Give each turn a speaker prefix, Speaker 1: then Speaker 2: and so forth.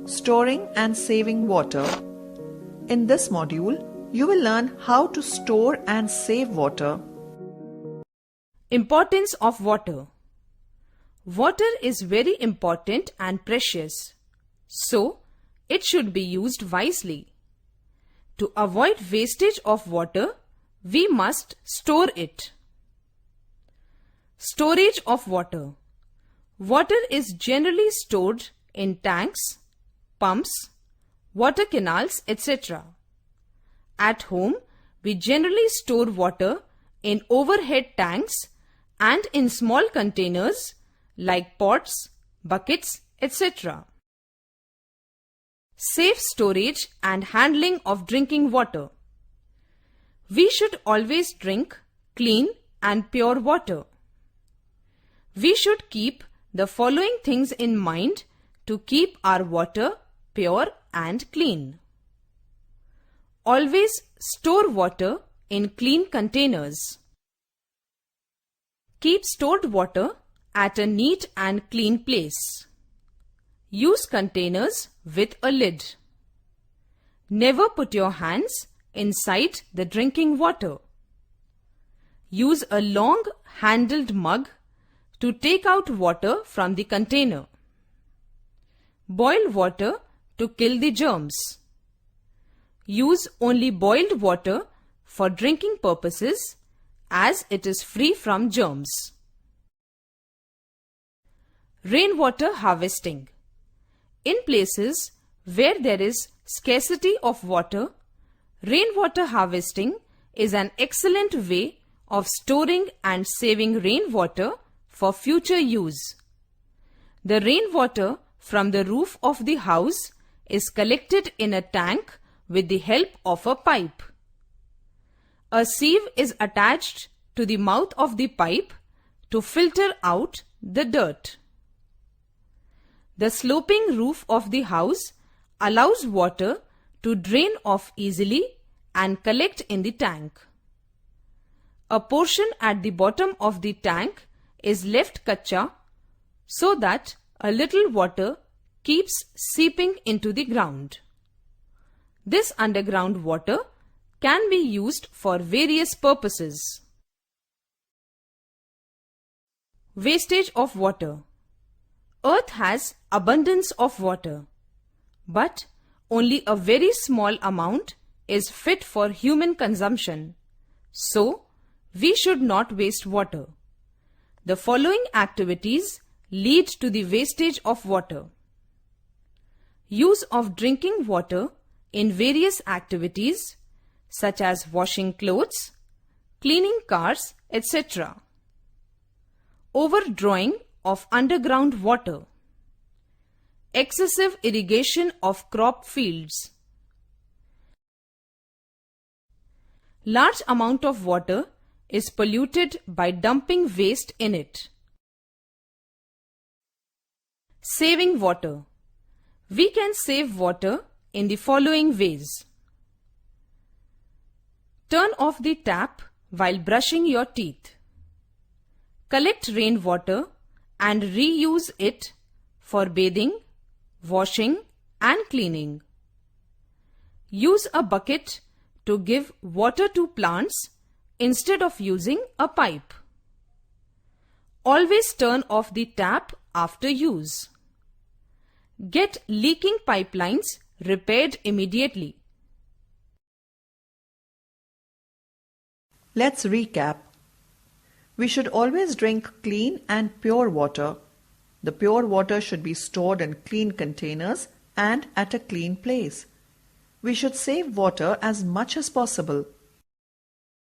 Speaker 1: Storing and saving water. In this module, you will learn how to store and save water.
Speaker 2: Importance of water. Water is very important and precious, so it should be used wisely. To avoid wastage of water, we must store it. Storage of water. Water is generally stored in tanks, pumps, water canals, etc. At home, we generally store water in overhead tanks and in small containers like pots, buckets, etc. Safe storage and handling of drinking water. We should always drink clean and pure water. We should keep the following things in mind to keep our water pure and clean. Always store water in clean containers. Keep stored water at a neat and clean place. Use containers with a lid. Never put your hands inside the drinking water. Use a long handled mug to take out water from the container. Boil water to kill the germs. Use only boiled water for drinking purposes as it is free from germs. Rainwater harvesting. In places where there is scarcity of water, rainwater harvesting is an excellent way of storing and saving rainwater for future use. The rainwater from the roof of the house is collected in a tank with the help of a pipe. A sieve is attached to the mouth of the pipe to filter out the dirt. The sloping roof of the house allows water to drain off easily and collect in the tank. A portion at the bottom of the tank is left kacha so that a little water keeps seeping into the ground. This underground water can be used for various purposes. Wastage of water. Earth has abundance of water, but only a very small amount is fit for human consumption. So, we should not waste water. The following activities lead to the wastage of water. Use of drinking water in various activities such as washing clothes, cleaning cars, etc. Overdrawing of underground water. Excessive irrigation of crop fields. Large amount of water is polluted by dumping waste in it. Saving water. We can save water in the following ways. Turn off the tap while brushing your teeth. Collect rainwater and reuse it for bathing, washing and cleaning. Use a bucket to give water to plants instead of using a pipe. Always turn off the tap after use. Get leaking pipelines repaired immediately.
Speaker 1: Let's recap. We should always drink clean and pure water. The pure water should be stored in clean containers and at a clean place. We should save water as much as possible.